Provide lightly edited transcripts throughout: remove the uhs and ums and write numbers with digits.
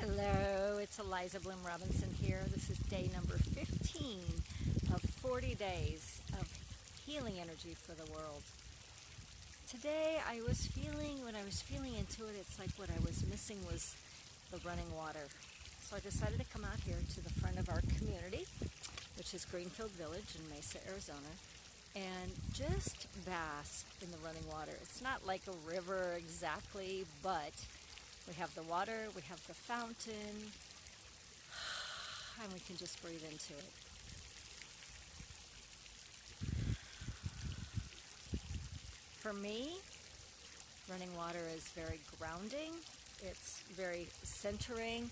Hello, it's Eliza Bloom Robinson here. This is day number 15 of 40 days of healing energy for the world. Today when I was feeling into it, it's like what I was missing was the running water. So I decided to come out here to the front of our community, which is Greenfield Village in Mesa, Arizona, and just bask in the running water. It's not like a river exactly, but we have the water, we have the fountain, and we can just breathe into it. For me, running water is very grounding. It's very centering.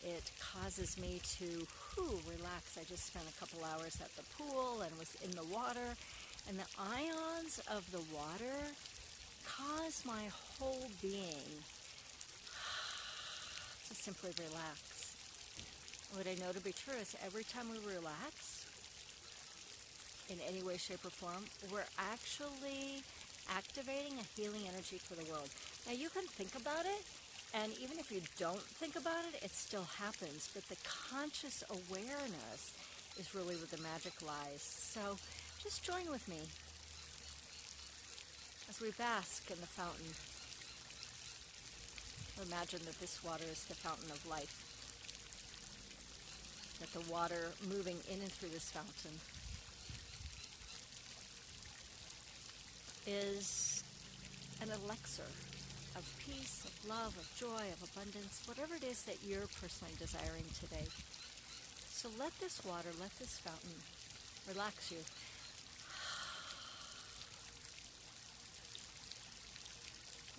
It causes me to relax. I just spent a couple hours at the pool and was in the water, and the ions of the water cause my whole being to simply relax. What I know to be true is every time we relax, in any way, shape, or form, we're actually activating a healing energy for the world. Now you can think about it, and even if you don't think about it, it still happens. But the conscious awareness is really where the magic lies. So just join with me as we bask in the fountain. Imagine that this water is the fountain of life, that the water moving in and through this fountain is an elixir of peace, of love, of joy, of abundance, whatever it is that you're personally desiring today. So let this water, let this fountain relax you.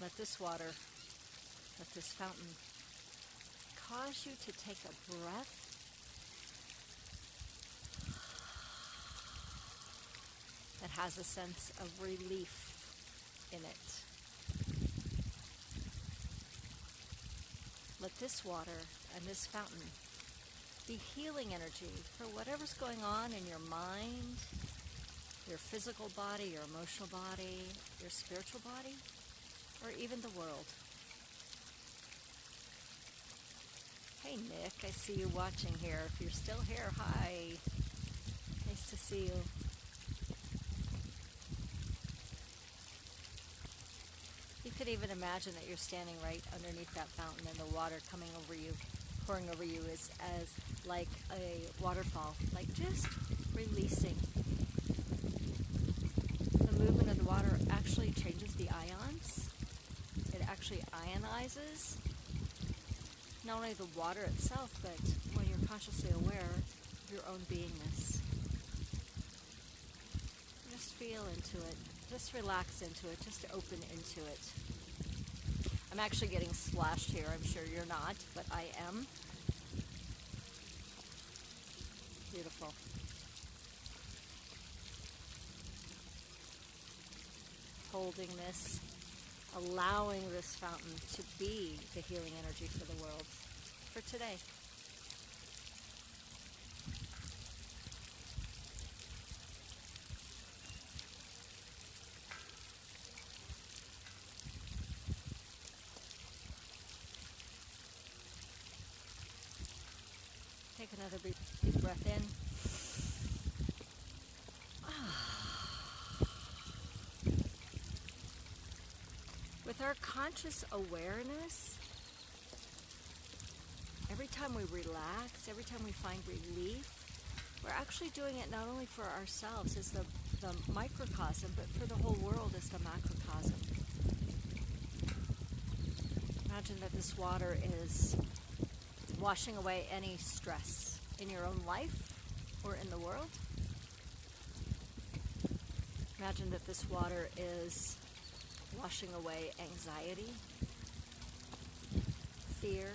Let this water, let this fountain cause you to take a breath that has a sense of relief in it. Let this water and this fountain be healing energy for whatever's going on in your mind, your physical body, your emotional body, your spiritual body, or even the world. Hey Nick, I see you watching here. If you're still here, hi. Nice to see you. You could even imagine that you're standing right underneath that fountain and the water coming over you, pouring over you as like a waterfall, like just releasing. The movement of the water actually changes the ions. It actually ionizes not only the water itself, but when you're consciously aware of your own beingness. Just feel into it. Just relax into it. Just open into it. I'm actually getting splashed here. I'm sure you're not, but I am. Beautiful. Holding this, allowing this fountain to be the healing energy for the world for today. Take another deep breath in. With our conscious awareness, every time we relax, every time we find relief, we're actually doing it not only for ourselves as the microcosm, but for the whole world as the macrocosm. Imagine that this water is washing away any stress in your own life or in the world. Imagine that this water is washing away anxiety, fear,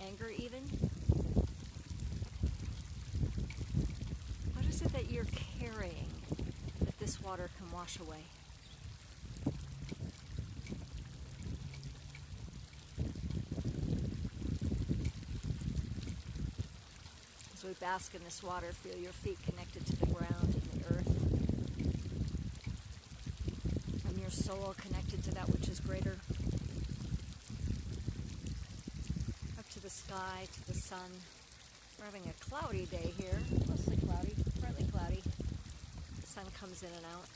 anger even. What is it that you're carrying that this water can wash away? As we bask in this water, feel your feet connected to the ground and the earth. And your soul connected to that which is greater. sky, to the sun. We're having a cloudy day here, mostly cloudy, partly cloudy. The sun comes in and out.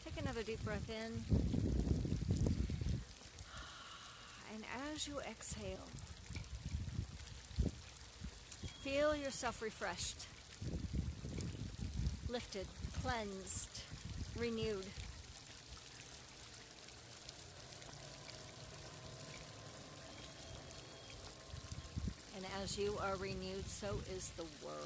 Take another deep breath in. And as you exhale, feel yourself refreshed, lifted, cleansed, renewed. And as you are renewed, so is the world.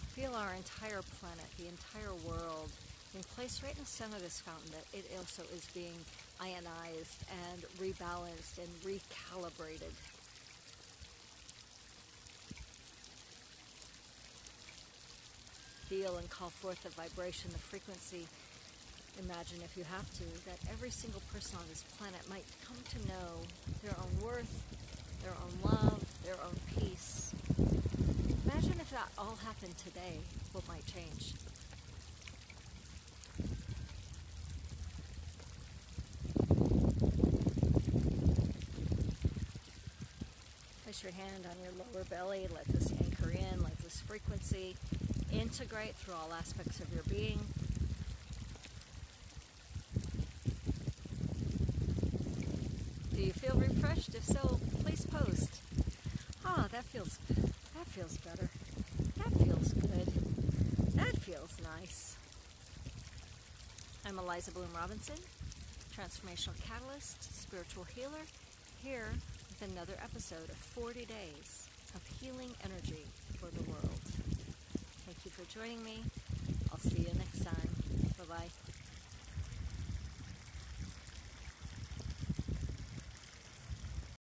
Feel our entire planet, the entire world, being placed right in the center of this fountain, that it also is being ionized and rebalanced and recalibrated. Feel and call forth the vibration, the frequency. Imagine, if you have to, that every single person on this planet might come to know their own worth, their own love, their own peace. Imagine if that all happened today, what might change? Place your hand on your lower belly. Let this anchor in. Let this frequency integrate through all aspects of your being. Do you feel refreshed? If so, please post. That feels better. That feels good. That feels nice. I'm Eliza Bloom Robinson, transformational catalyst, spiritual healer, here with another episode of 40 Days of Healing Energy for the World. Thank you for joining me.